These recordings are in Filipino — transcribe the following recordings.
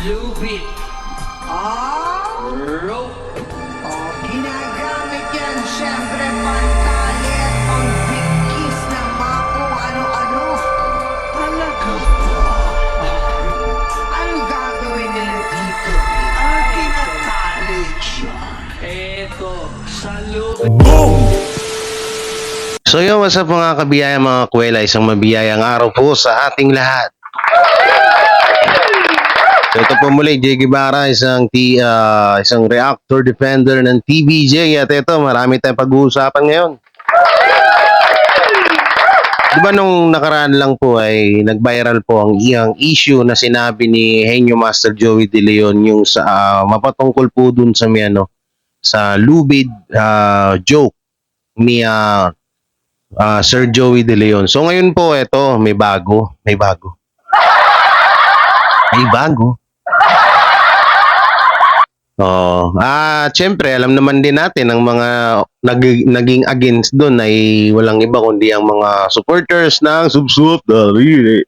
Lupit. Rope. Ginagamit yan, syempre, pantalit, pangbigkis ng mga kung ano-ano. Talaga ba? Ano gagawin nila dito? Ano tinatali dyan? Eto, sa lupit. So yun, what's up mga kabiyaya, mga kuwela, isang mabiyayang araw po sa ating lahat. So ito po muli, Jay Guevara, isang reactor defender ng TVJ. At ito, marami tayong pag-uusapan ngayon. Diba nung nakaraan lang po ay nag-viral po ang iyang issue na sinabi ni Henyo Master Joey De Leon yung sa mapatungkol po dun sa sa lubid joke ni Sir Joey De Leon. So ngayon po ito, may bago. Siyempre, alam naman din natin ang mga naging against doon ay walang iba kundi ang mga supporters ng Subsup Daliri.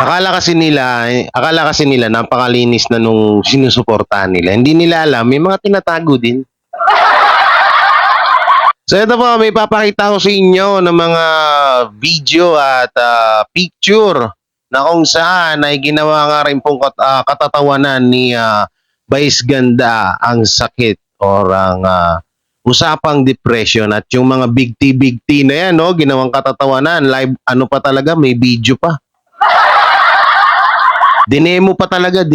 Akala kasi nila napakalinis na nung sinusuportahan nila. Hindi nila alam, may mga tinatago din. So ito po, may papakita ko sa inyo ng mga video at picture na kung saan ay ginawa nga rin pong katatawanan ni Vice Ganda ang sakit or ang usapang depression at yung mga big T na yan, no, ginawang katatawanan, live, ano pa talaga, may video pa. Dinemo pa talaga.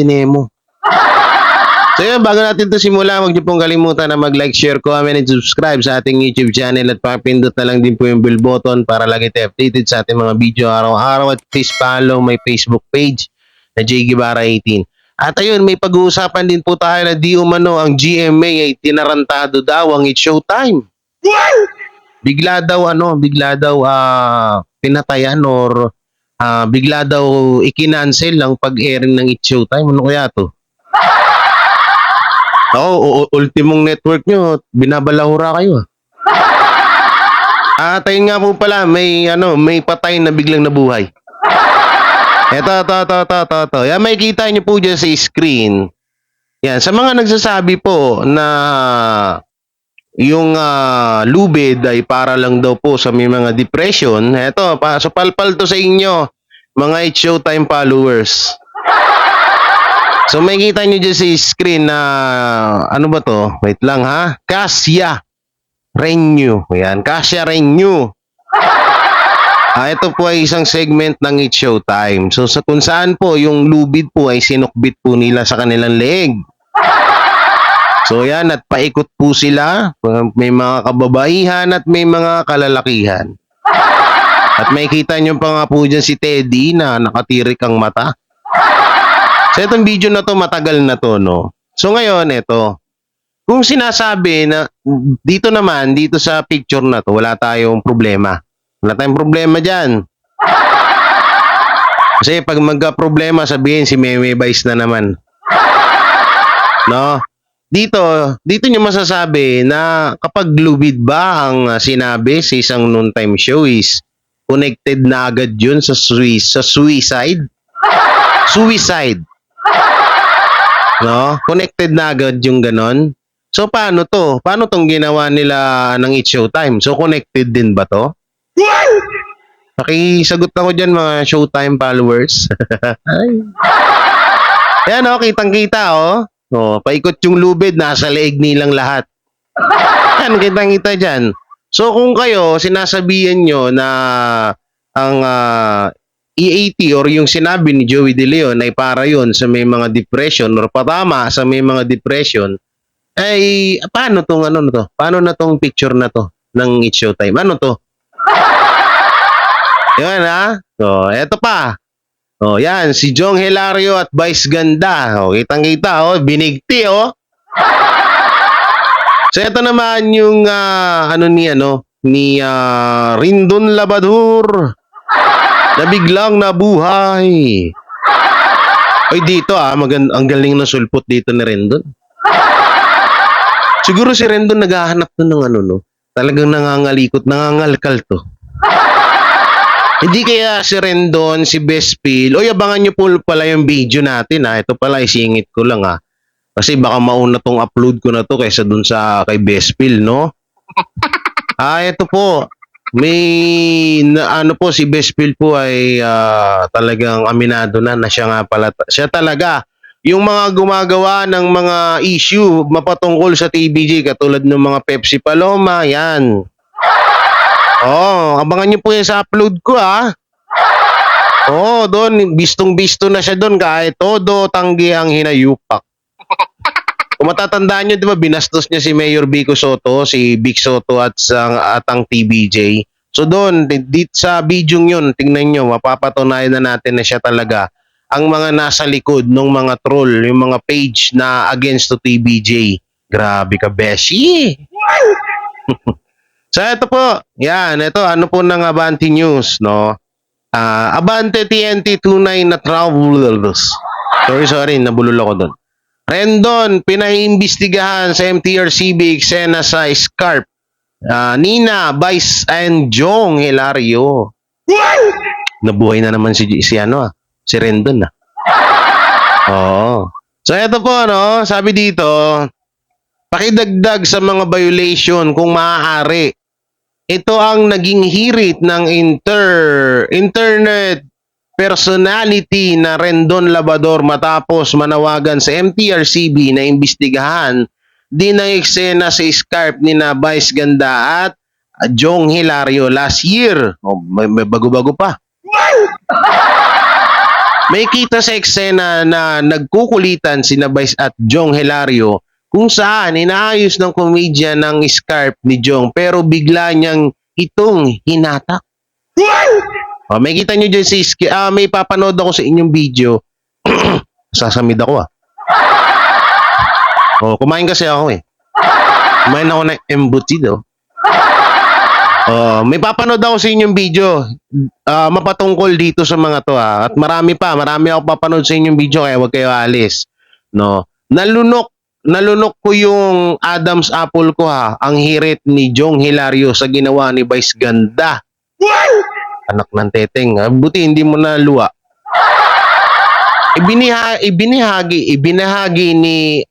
So yun, bago natin ito simula, huwag niyo pong kalimutan na mag-like, share, comment, and subscribe sa ating YouTube channel at pakipindot na lang din po yung bell button para lagi tayo updated sa ating mga video araw-araw at please follow my Facebook page na Jay Guevara 18. At ayun, may pag-uusapan din po tayo na di umano ang GMA ay tinarantado daw ang It's Showtime. Bigla daw pinatayan or bigla daw ikinancel ang pag-airing ng It's Showtime. Ano kaya to? Ultimong network nyo, binabalahura kayo. At ayun nga po pala, may patay na biglang nabuhay. Ito. Yan, makikita nyo po dyan sa screen. Yan, sa mga nagsasabi po na yung lubid ay para lang daw po sa may mga depression. Ito, so palpal to sa inyo, mga It's Showtime followers. So makikita nyo dyan sa screen na ano ba to? Wait lang ha. Kasya Renew. Ayan, Kasya Renew. Ito po ay isang segment ng It's Showtime. So kung saan po yung lubid po ay sinukbit po nila sa kanilang leeg. So yan, at paikot po sila. May mga kababaihan at may mga kalalakihan. At makikita nyo pa nga po dyan si Teddy na nakatirik ang mata. So itong video na to, matagal na to, no? So ngayon, ito. Kung sinasabi na dito sa picture na to, wala tayong problema. Wala tayong problema dyan. Kasi pag magka-problema, sabihin si Meme Vice na naman. No? Dito nyo masasabi na kapag lubid ba ang sinabi sa isang noontime show is connected na agad yun sa suicide? Suicide. No? Connected na agad yung ganon. So paano to? Paano tong ginawa nila ng It's Showtime? So connected din ba to? Pakisagot ako dyan mga Showtime followers. Yan o, kitang-kita o. Paikot yung lubid, nasa leeg nilang lahat. Yan, kitang-kita dyan. So kung kayo, sinasabihan nyo na ang EAT or yung sinabi ni Joey De Leon ay para yun sa may mga depression or patama sa may mga depression, ay paano tong ano na to? Paano na tong picture na to ng It's Showtime? Ano to? Yan ha? So, eto pa. Yan, si Jong Hilario at Vice Ganda. Kitang-kita, binigti, So, eto naman yung, ni Rindon Labador na biglang nabuhay. Oy, dito ang galing ng sulpot dito ni Rendon. Siguro si Rendon naghahanap ng talagang nangangalikot, nangangalkal to. Hindi kaya si Rendon, si Bespil, o abangan nyo po pala yung video natin ha. Ito pala, isingit ko lang ha. Kasi baka mauna tong upload ko na to kaysa dun sa kay Bespil, no? Ito po. Ano po, si Bespil po ay talagang aminado na siya nga pala. Siya talaga. Yung mga gumagawa ng mga issue mapatungkol sa TBJ katulad ng mga Pepsi Paloma, yan. Abangan nyo po yan sa upload ko ha. Doon, bistong-bisto na siya doon kahit todo tanggi ang hinayupak. Kung matatandaan nyo, di ba, binastos niya si Mayor Vico Soto, si Vic Soto at ang TBJ. So doon, sa video yun, tingnan nyo, mapapatunayan na natin na siya talaga ang mga nasa likod ng mga troll, yung mga page na against to TBJ. Grabe ka, Beshi! So ito po, yan, ito, ano po ng Abante News, no? Abante TNT tunay na travelers. Sorry, nabulol ako doon. Rendon, pinaimbestigahan sa MTRCB eksena sa Scarp. Nina, Vice, and Jong Hilario. Nabuhay na naman si Rendon na. Oo. So ito po, no, sabi dito, pakidagdag sa mga violation kung maaari. Ito ang naging hirit ng internet personality na Rendon Labador matapos manawagan sa MTRCB na imbestigahan din ang eksena sa Scarp ni na Vice Ganda at Jong Hilario last year. May bago-bago pa. May kita sa eksena na nagkukulitan si na Vice at Jong Hilario kung saan inaayos ng komedya ng Scarp ni Jong pero bigla niyang itong hinatak. May kita nyo dyan may papanood ako sa inyong video. Sasamid ako kumain kasi ako Kumain ako ng embutido. May papanood ako sa inyong video mapatungkol dito sa mga to at marami ako papanood sa inyong video kaya wag kayo alis. No? Nalunok ko yung Adam's apple ko ang hirit ni Jong Hilario sa ginawa ni Vice Ganda. Anak ng teteng, buti hindi mo na luwa. Ibinahagi ni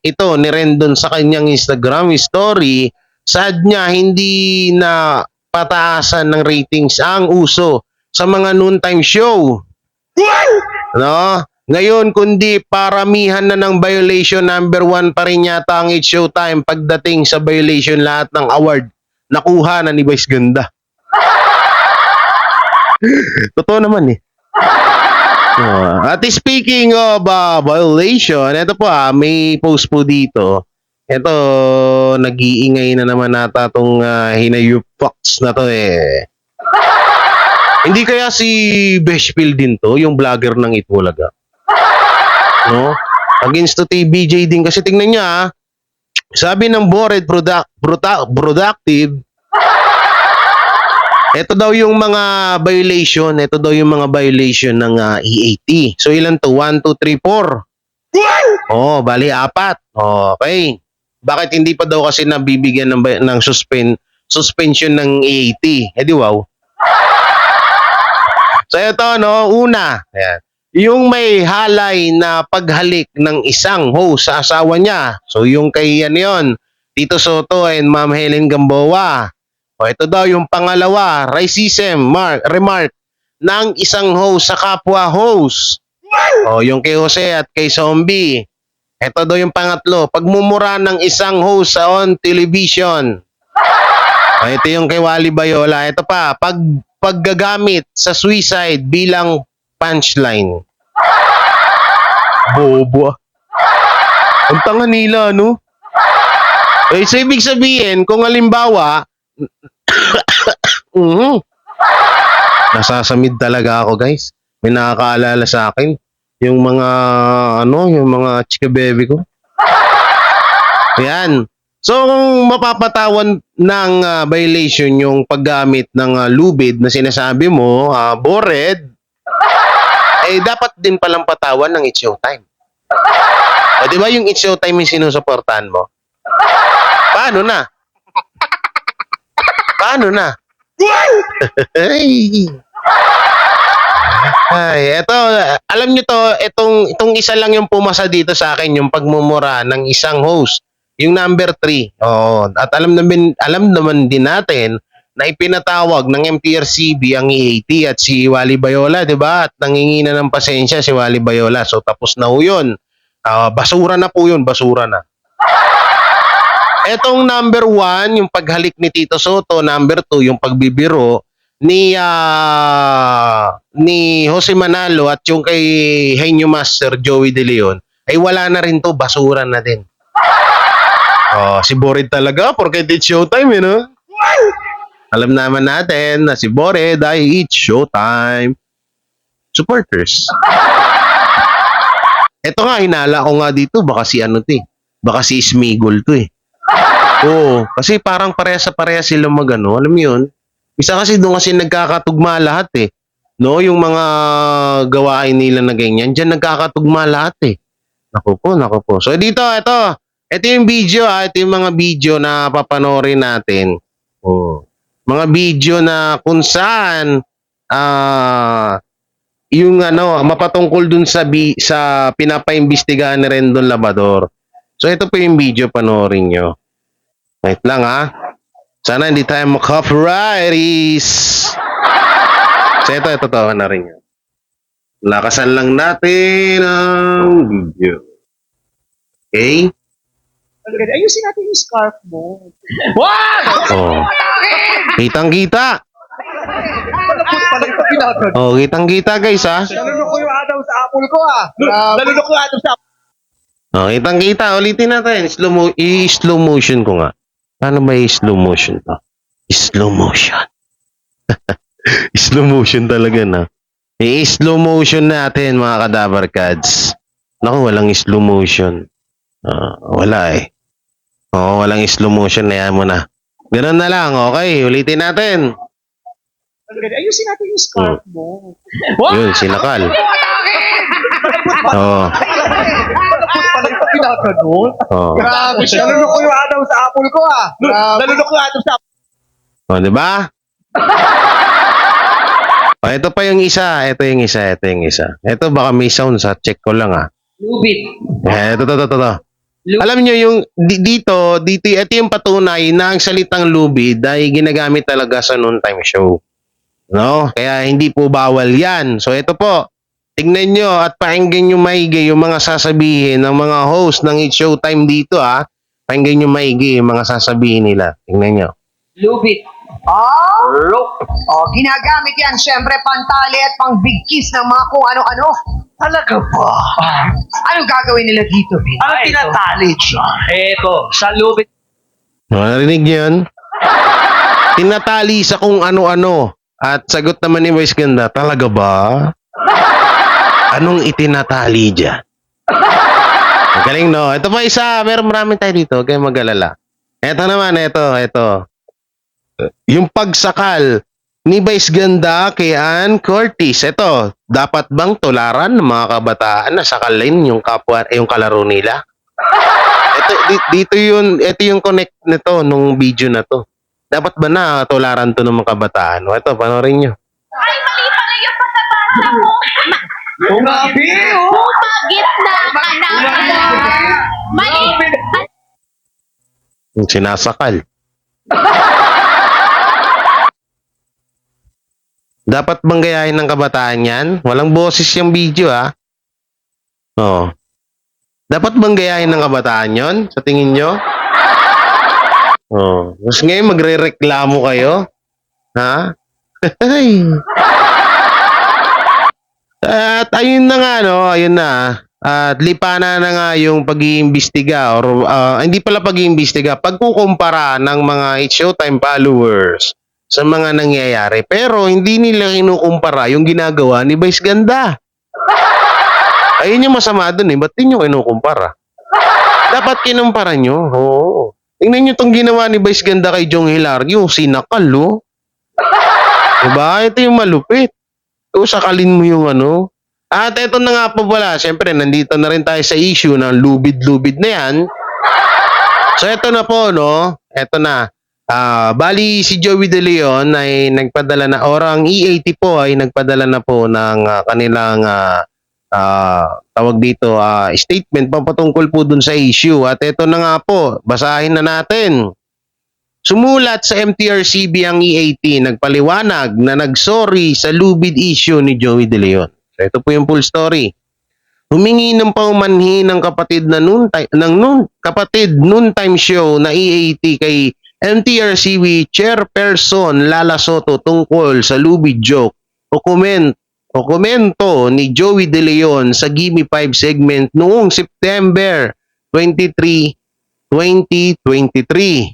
Rendon sa kanyang Instagram story. Sad niya hindi na pataasan ng ratings ang uso sa mga noontime show. No? Ngayon, kundi paramihan na ng violation, number 1 pa rin yata ang It's Showtime pagdating sa violation lahat ng award nakuha na ni Vice Ganda. Totoo naman At speaking of violation, ito po may post po dito. Ito, nag-iingay na naman nata itong hinayupoks na to Hindi kaya si Beshfield din to, yung vlogger ng Itbulaga? No? Against to TBJ din kasi tingnan niya sabi ng Bored Productive ito daw yung mga violation ng EAT. So ilan to? 1, 2, 3, 4. Bali 4. Okay. Bakit hindi pa daw kasi nabibigyan ng suspension ng EAT? Di wow. So ito una. Ayan. Yung may halay na paghalik ng isang host sa asawa niya. So yung kay yon, Tito Soto and Ma'am Helen Gamboa. Ito daw yung pangalawa, racism remark ng isang host sa kapwa host. Yung kay Jose at kay Zombie. Ito daw yung pangatlo, pagmumura ng isang host sa on television. Ito yung kay Wally Bayola. Ito pa, paggagamit sa suicide bilang punchline. Bobo. Ang tanga nila, no? So ibig sabihin, kung halimbawa, nasasamid talaga ako, guys. May nakakaalala sa akin. Yung mga chika baby ko. Yan. So, kung mapapatawan ng violation yung paggamit ng lubid na sinasabi mo, bored, dapat din palang patawan ng It's Showtime. Di ba yung It's Showtime yung sinusuportahan mo? Paano na? Ay, eto, alam nyo to, itong isa lang yung pumasa dito sa akin, yung pagmumura ng isang host. Yung number 3. Oo. At alam naman din natin na ipinatawag ng MTRCB ang EAT at si Wally Bayola, di ba? At nangingina ng pasensya si Wally Bayola. So, tapos na ho yun. Basura na po yun, basura na. Etong number 1, yung paghalik ni Tito Soto. Number 2, yung pagbibiro ni Jose Manalo at yung kay Henyo Master Joey De Leon ay wala na rin to, basura na din. Si Bored talaga porque it's showtime, no? Alam naman natin na si Bored ay it's showtime supporters. Ito nga, hinala ko nga dito, baka si ano to eh. Baka si Smigol to eh. Oo, kasi parang pareha sila magano, alam mo yun? Isa kasi doon kasi nagkakatugma lahat eh. No, yung mga gawain nila na ganyan, diyan nagkakatugma lahat eh. Naku po. So dito, ito yung video ito yung mga video na papanoorin natin. Mga video na kung saan yung mapatungkol dun sa pinapaimbestigahan ni Rendon Labrador. So ito po yung video, panoorin nyo. Wait lang sana hindi tayo mag-copyrighties. So ito na rin yun. Lakasan lang natin ang video. Okay? Ayusin natin yung scarf mo. Kitang-kita. Kitang-kita guys Nalunok ko yung Adam sa apple ko Nalunok ko yung Adam sa apple. Kitang-kita. Ulitin natin. I-slow motion ko nga. Paano ba i-slow motion to? Slow motion. Slow motion talaga na. I-slow motion natin mga Kadabar Kads. Naku, walang slow motion. Wala eh. Walang slow motion. Ayan mo na. Ganun na lang. Okay, ulitin natin. Ayusin natin yung scarf mo. Yun, sinakal. Grabe siya. Nalunok ko yung Adam sa apple ko Nalunok ko yung Adam sa apple. Diba? Ito pa yung isa. Ito yung isa. Ito baka may sound sa check ko lang Lubit. Ito. Alam nyo yung dito, ito yung patunay na ang salitang lubid ay ginagamit talaga sa noontime show. No? Kaya hindi po bawal yan. So ito po, tingnan nyo at pakinggan nyo maigi yung mga sasabihin ng mga host ng It's Showtime dito Pakinggan nyo maigi yung mga sasabihin nila. Tingnan nyo. Lubit. Ginagamit yan, syempre, pantali at pang-big-kiss ng mga kung ano-ano. Talaga ba? Anong gagawin nila dito, Vin? Ano tinatali dyan? Eto, sa lubit. Narinig nyo yun? Tinatali sa kung ano-ano. At sagot naman ni Vice Ganda, talaga ba? Anong itinatali dyan? Galing, no? Ito pa isa. Marami tayo dito. Kaya mag-alala. Ito naman, ito. Yung pagsakal ni Vice Ganda kay Ann Curtis. Ito, dapat bang tularan ng mga kabataan na sakalin yung kapwa, yung kalaro nila? Ito yung connect nito nung video na to. Dapat ba na tularan to ng mga kabataan? Ito, panoorin nyo. Ay, mali pala yung pagkabasa mo. Grabe, Gitna ka na. Mali. Yung sinasakal. Dapat bang gayahin ng kabataan yan? Walang boses yung video Dapat bang gayahin ng kabataan yon? Sa tingin nyo? Tapos ngayon magre-reklamo kayo? Ha? At ayun na nga, ayun na. At lipanan na nga yung pag-iimbestiga or hindi pala pag-iimbestiga, pagkukumpara ng mga It's Showtime followers sa mga nangyayari. Pero hindi nila kinukumpara yung ginagawa ni Vice Ganda. Ayun yung masama dun Ba't di nyo kinukumpara? Dapat kinumpara nyo. Oo. Tingnan nyo itong ginawa ni Vice Ganda kay Jong Hilario. Sinakal, Diba? Ito yung malupit. Sakalin mo yung At ito na nga po pala. Siyempre, nandito na rin tayo sa issue ng lubid-lubid na yan. So, ito na po, Ito na. Bali si Joey De Leon ay nagpadala na, or ang E80 po ay nagpadala na po ng kanilang tawag dito, statement papatungkol po dun sa issue. At ito na nga po, basahin na natin. Sumulat sa MTRCB ang E80, nagpaliwanag na nagsorry sa lubid issue ni Joey De Leon. So ito po yung full story. Humingi ng paumanhin ng kapatid kapatid noontime show na E80 kay MTRCB Chairperson Lala Soto tungkol sa lubid joke o komento ni Joey De Leon sa Gimme 5 segment noong September 23, 2023.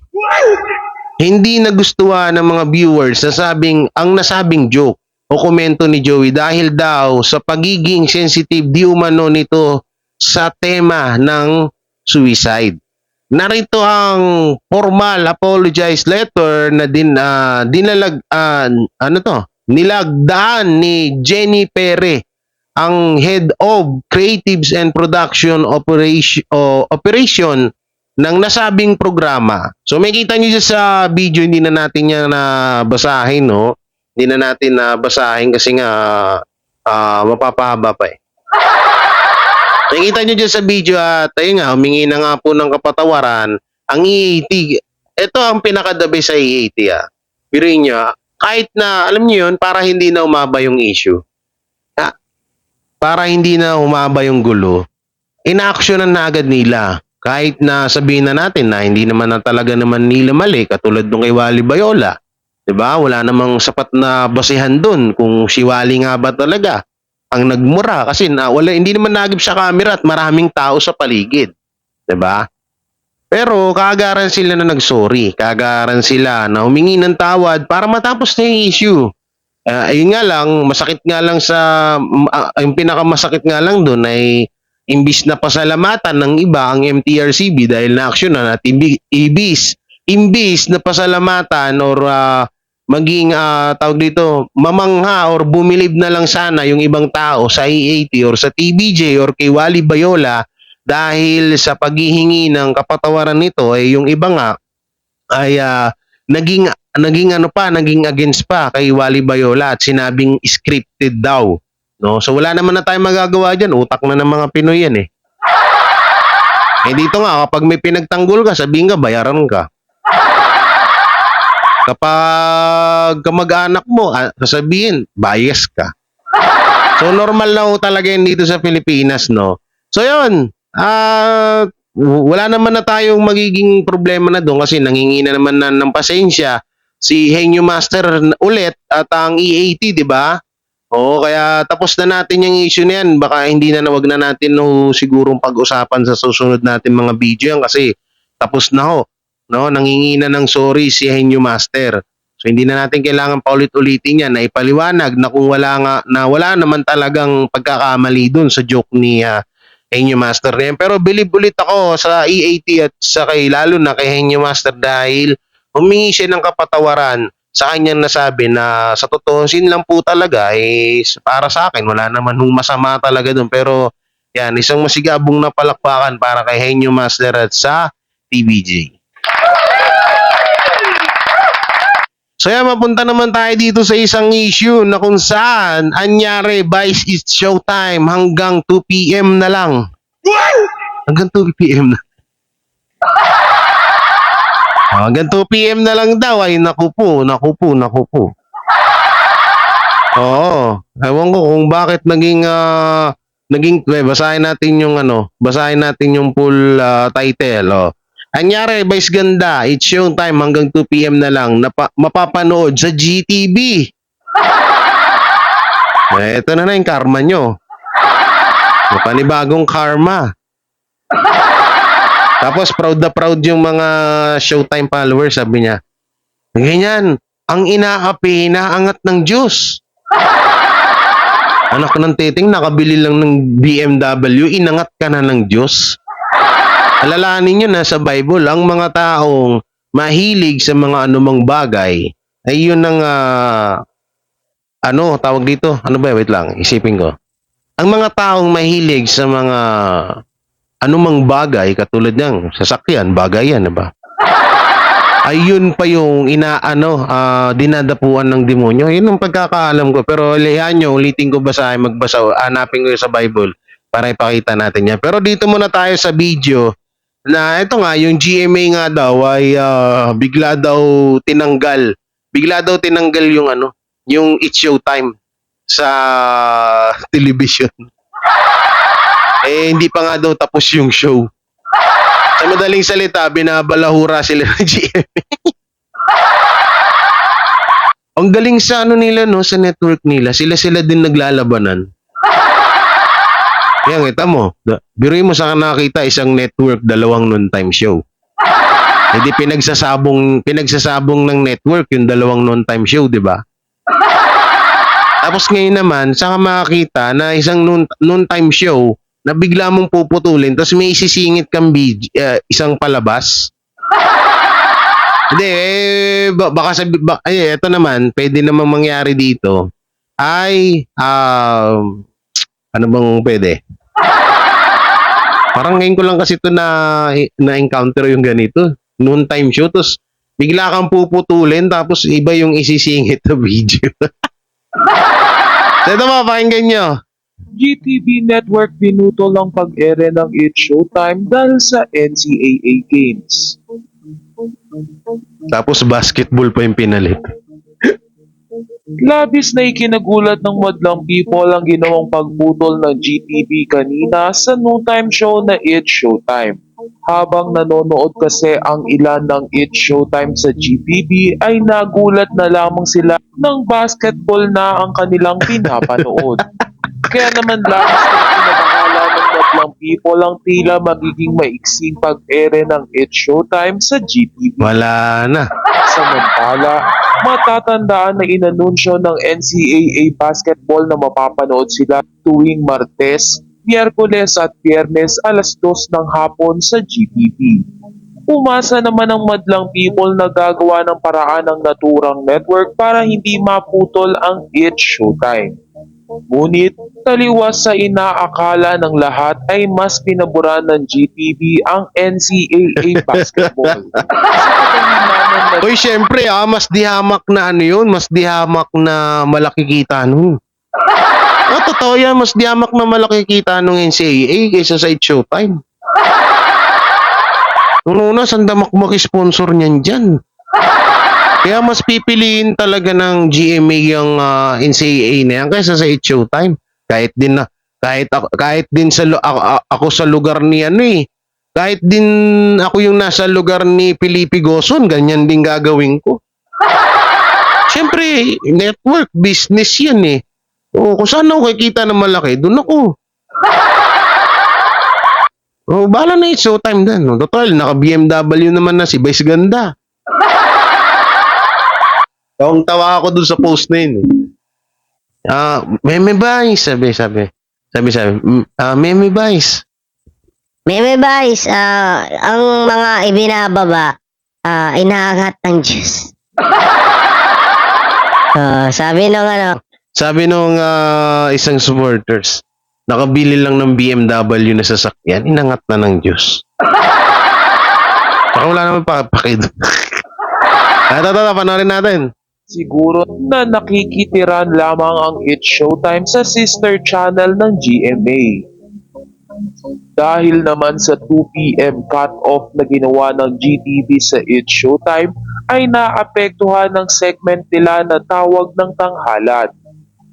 Hindi nagustuhan ng mga viewers ang nasabing joke o komento ni Joey dahil daw sa pagiging sensitive di umano nito sa tema ng suicide. Narito ang formal apologize letter na nilagdaan ni Jenny Pere, ang Head of Creatives and Production Operation ng nasabing programa. So may kita nyo sa video, hindi na natin yan basahin, no? Hindi na natin basahin kasi nga mapapahaba pa eh. Nakita nyo dyan sa video at ayun nga, humingi na nga po ng kapatawaran ang E80. Ito ang pinakadabi sa E80 Biruin nyo, kahit na, alam nyo yun, para hindi na umaba yung issue. Para hindi na umaba yung gulo, ina-actionan na agad nila. Kahit na sabihin na natin na hindi naman na talaga naman nila mali, katulad nung kay Wally Bayola. Diba? Wala namang sapat na basihan dun kung si Wally nga ba talaga ang nagmura kasi hindi naman nagip sa camera at maraming tao sa paligid. 'Di ba? Pero kaagaran sila na nagsorry, kaagaran sila na humingi ng tawad para matapos na yung issue. Ayun nga lang, masakit nga lang yung pinakamasakit nga lang doon ay imbis na pasalamatan ng iba ang MTRCB dahil na-actionan at imbis na pasalamatan or maging tawag dito, mamangha or bumilib na lang sana yung ibang tao sa E80 or sa TBJ or kay Wally Bayola dahil sa paghihingi ng kapatawaran nito ay yung iba nga ay naging against pa kay Wally Bayola at sinabing scripted daw, no? So wala naman na tayong magagawa diyan, utak na ng mga Pinoy yan eh. Dito nga kapag may pinagtanggol ka, sabihin ka bayaran ka. Kapag kamag-anak mo, sasabihin, bias ka. So, normal na talaga yun dito sa Pilipinas, no? So, yun. Wala naman na tayong magiging problema na doon kasi nangingi na naman ng pasensya si Henyo Master ulit at ang E80, di ba? Oo, kaya tapos na natin yung issue na yan. Baka hindi na wag na natin sigurong pag-usapan sa susunod natin mga video yan kasi tapos na ho. No, nangingi na ng sorry si Henyo Master. So hindi na natin kailangan paulit-ulitin yan na ipaliwanag na kung wala naman talagang pagkakamali dun sa joke ni Henyo Master na yan. Pero believe ulit ako sa E80 at lalo na kay Henyo Master dahil humingi siya ng kapatawaran sa kanyang nasabi na sa totoo sin lang po talaga para sa akin wala naman masama talaga dun. Pero yan, isang masigabong na palakpakan para kay Henyo Master at sa TBJ. So yan, mapunta naman tayo dito sa isang issue na kung saan anyari, Vice is showtime hanggang 2 PM na lang. Hanggang 2 PM na. Hanggang 2 PM na lang daw ay naku po. Oo. Ewan ko kung bakit naging basahin natin yung full title. Anyari, Vice ganda, it's showtime hanggang 2 PM na lang, mapapanood sa GTV. Ito na yung karma nyo. Panibagong karma. Tapos proud na proud yung mga showtime followers, sabi niya. Ganyan, ang inaapi, inaangat ng Diyos. Anak ng titing, nakabili lang ng BMW, inangat ka na ng Diyos. Alalahanin nyo na sa Bible, ang mga taong mahilig sa mga anumang bagay, ay yun ang, tawag dito? Ano ba? Wait lang, isipin ko. Ang mga taong mahilig sa mga anumang bagay, katulad ng sasakyan, bagay yan, diba? ay yun pa yung dinadapuan ng demonyo. Yun ang pagkakaalam ko. Pero lihan nyo, ulitin ko basahin, magbasa, hanapin ko yun sa Bible para ipakita natin yan. Pero dito muna tayo sa video na ito nga, yung GMA nga daw ay bigla daw tinanggal. Bigla daw tinanggal yung It's Showtime sa television. Hindi pa nga daw tapos yung show. Sa madaling salita, binabalahura sila ng GMA. Ang galing sa nila, no, sa network nila. Sila din naglalabanan. Yan, kita mo. Biruin mo sa nakita isang network, dalawang noontime show. Hindi pinagsasabong ng network yung dalawang noontime show, di ba? Tapos ngayon naman, saka makakita na isang noontime show na bigla mong puputulin tapos may isisingit kang isang palabas. Hindi, baka ito naman, pwede naman mangyari dito ay, ano bang pwede? Parang ngayon ko lang kasi ito na-encounter yung ganito. Noontime show, tapos bigla kang puputulin tapos iba yung isisingit na video. Ito ba, pakinggan nyo. GTV Network pinutol ang pag-ere ng It's Showtime dahil sa NCAA Games. Tapos basketball pa yung pinalit. Labis na ikinagulat ng madlang people ang ginawang pagputol ng GTV kanina sa noontime show na It's Showtime. Habang nanonood kasi ang ilan ng It's Showtime sa GTV ay nagulat na lamang sila ng basketball na ang kanilang pinapanood. Kaya naman labis na ikinabahala ng madlang people ang tila magiging maiksing pag-ere ng It's Showtime sa GTV. Wala na. Samantala, matatandaan na inanunsyo ng NCAA basketball na mapapanood sila tuwing Martes, Miyerkules at Biyernes alas 2 ng hapon sa GTV. Umasa naman ang madlang people na gagawa ng paraan ng naturang network para hindi maputol ang It's Showtime. Ngunit, taliwas sa inaakala ng lahat ay mas pinaboran ng GTV ang NCAA basketball. Uy, syempre, mas dihamak na yun, mas dihamak na malaki kita nun. Totoo yan, mas dihamak na malaki kita nung NCAA kaysa sa It's Showtime. Una, sandamak sponsor niyan dyan. Kaya mas pipiliin talaga ng GMA yung NCAA na yan kaysa sa It's Showtime. Kahit din ako sa lugar ni kahit din ako yung nasa lugar ni Felipe Goson, ganyan din gagawin ko. Siyempre, network, business yan eh. O, kung saan ako kikita na malaki, dun ako. O, bahala na It's Showtime din. Total, naka-BMW naman na si Vice Ganda. Tawang-tawa ako dun sa post na yun. Meme Vice, sabi. Meme Vice. Meme Vice, ang mga ibinababa, inaangat ng Diyos. Sabi nung isang supporters, nakabili lang ng BMW na sasakyan, inangat na ng Diyos. Saka wala naman pakid. Panoorin natin. Siguro na nakikitiran lamang ang It's Showtime sa sister channel ng GMA. Dahil naman sa 2 PM cut-off na ginawa ng GTV sa It's Showtime ay naapektuhan ng segment nila na tawag ng tanghalan.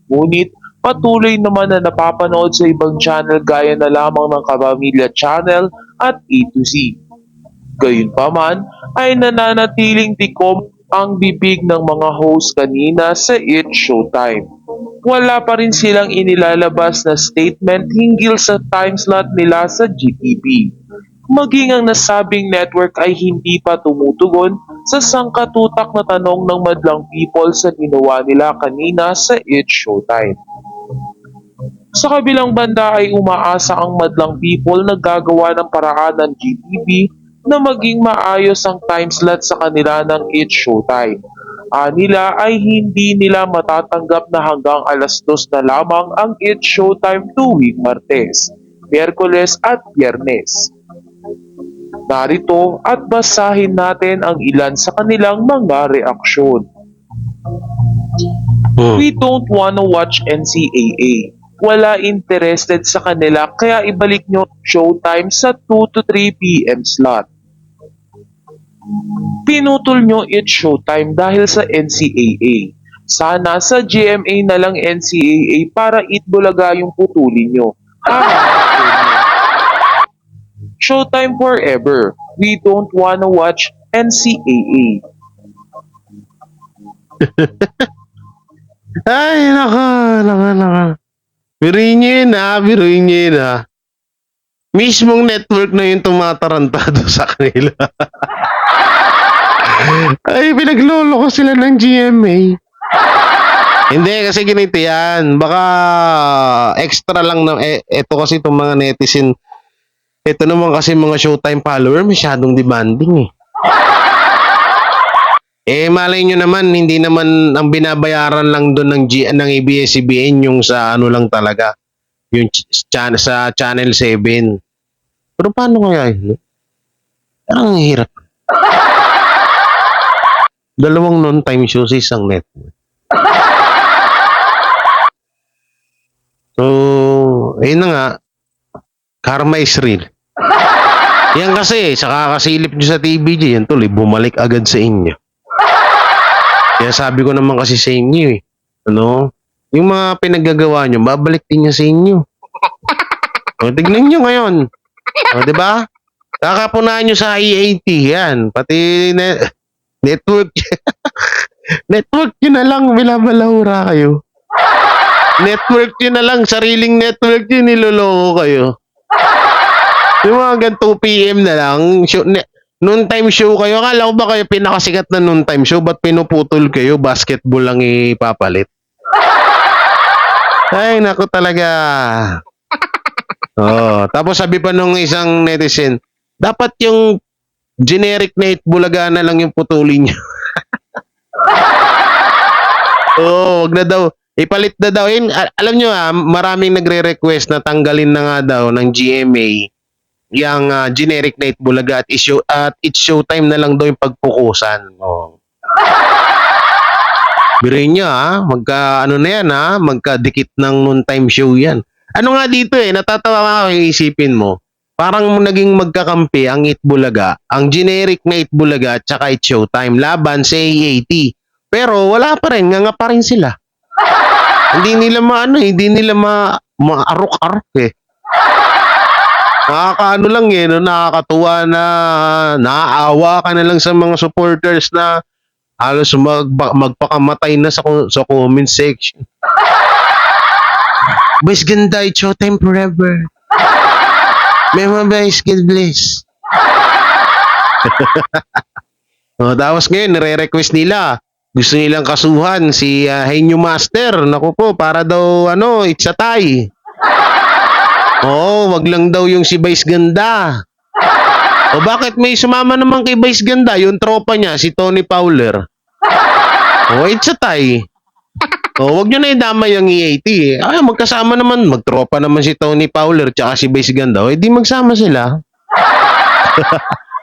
Ngunit patuloy naman na napapanood sa ibang channel gaya na lamang ng Kapamilya Channel at A2Z. Gayunpaman ay nananatiling tikom ang bibig ng mga host kanina sa It's Showtime. Wala pa rin silang inilalabas na statement hinggil sa time slot nila sa GTV. Maging ang nasabing network ay hindi pa tumutugon sa sangkatutak na tanong ng madlang people sa ginawa nila kanina sa It's Showtime. Sa kabilang banda ay umaasa ang madlang people na gagawa ng paraan ng GTV na maging maayos ang time slot sa kanila ng It's Showtime. Nila ay hindi nila matatanggap na hanggang alas 2 na lamang ang It's Showtime tuwing Martes, Miyerkules at Biyernes. Narito at basahin natin ang ilan sa kanilang mga reaksyon. We don't wanna watch NCAA. Wala interested sa kanila kaya ibalik nyo showtime sa 2 to 3 p.m. slot. Pinutol nyo it showtime dahil sa NCAA. Sana sa GMA na lang NCAA para Itbulaga yung putulin nyo. Showtime forever. We don't wanna watch NCAA. Ay, naka. Biruin nyo yun ha. Mismong network na yung tumatarantado sa kanila. Ay, pinaglolo ko sila ng GMA. Hindi, kasi ganito yan. Baka extra lang na, eto kasi itong mga netizen, ito naman kasi mga Showtime follower, masyadong demanding malay nyo naman, hindi naman ang binabayaran lang doon ng ABS-CBN yung sa ano lang talaga. Yung sa Channel 7. Pero paano kaya yun? Parang hirap. 2 non-time shows isang network. So, ayun na nga. Karma is real. Yan kasi, sa kakasilip nyo sa TVG, yan tuloy, bumalik agad sa inyo. Kaya sabi ko naman kasi sa inyo yung mga pinaggagawa nyo, babalik din niya sa inyo. O, tignan nyo ngayon. O, diba? Kakapunahan nyo sa EAT, yan. Pati network. Network nyo na lang, bilabalahura kayo. Network nyo na lang, sariling network nyo, niloloko kayo. Yung mga hanggang 2 p.m. na lang, noon time show kayo. Akala ko ba kayo pinakasikat na noon time show? Ba't pinuputol kayo? Basketball lang ipapalit. Ay, naku talaga. Tapos sabi pa nung isang netizen, dapat yung generic na Itbulaga na lang yung putulin nyo. Wag na daw. Ipalit na daw. Alam nyo maraming nagre-request na tanggalin na nga daw ng GMA yung generic na Itbulaga at it's showtime na lang daw yung pagpukusan. Biruin nyo magkadikit ng noon-time show yan. Ano nga dito natatawa ka isipin mo. Parang naging magkakampi ang Itbulaga, ang generic na Itbulaga at saka it's showtime laban sa AAT. Pero wala pa rin, nga pa rin sila. Hindi nila maarok-arok Nakakaano lang nakakatuwa na naaawa ka na lang sa mga supporters na halos magpakamatay na sa comment section. Boys ganda, it's showtime forever. May mga boys, God bless. Tapos ngayon, nire-request nila. Gusto nilang kasuhan si Henyo Master. Naku po, para daw it's a tie. Wag lang daw yung si Vice Ganda. Bakit may sumama naman kay Vice Ganda? Yung tropa niya, si Tony Fowler. It's a tie. Wag nyo na idama yung EAT. Magkasama naman, magtropa naman si Tony Fowler tsaka si Vice Ganda. Di magsama sila.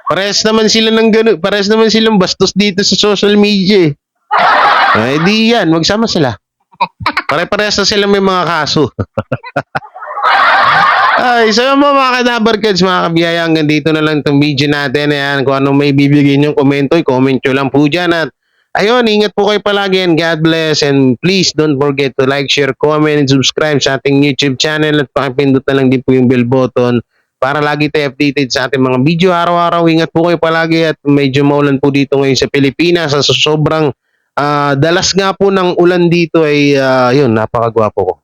Pares naman sila ng gano'n. Pares naman silang bastos dito sa social media. Di yan, magsama sila. Pare-pares na sila may mga kaso. Ay, so mga kadabarkads, mga kabiyaya, hanggang dito na lang itong video natin. Ayan, kung anong may bibigyan yung komento, comment nyo lang po dyan. At ayun, ingat po kayo palagi and God bless. And please don't forget to like, share, comment, and subscribe sa ating YouTube channel. At pakipindot na lang din po yung bell button para lagi tayo updated sa ating mga video araw-araw. Ingat po kayo palagi at medyo maulan po dito ngayon sa Pilipinas. Sa sobrang dalas nga po ng ulan dito ay yun, napakagwapo ko.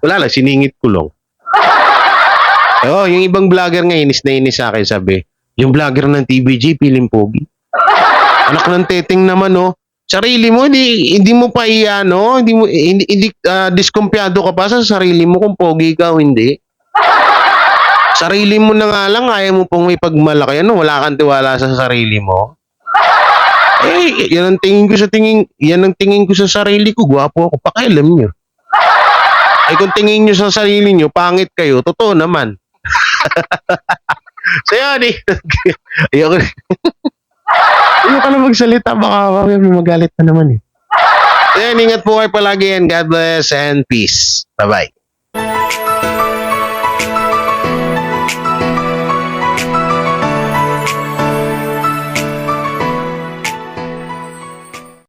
Wala lang, siningit ko lang. Yung ibang vlogger nga, inis na inis sa akin, sabi, yung vlogger ng TVG, piling pogi. Anak ng teteng naman, sarili mo, hindi mo pa hindi diskumpiyado ka pa sa sarili mo kung pogi ka o hindi. Sarili mo na nga lang, ayaw mo pong ipagmalaki, wala kang tiwala sa sarili mo. Yan ang tingin ko sa sarili ko, gwapo ako, pakialam nyo. Kung tingin nyo sa sarili nyo, pangit kayo, totoo naman. So yun, ayoko na. Ayoko na magsalita, baka may magalit na naman eh. So yun, ingat po kayo palagi and God bless and peace. Bye-bye.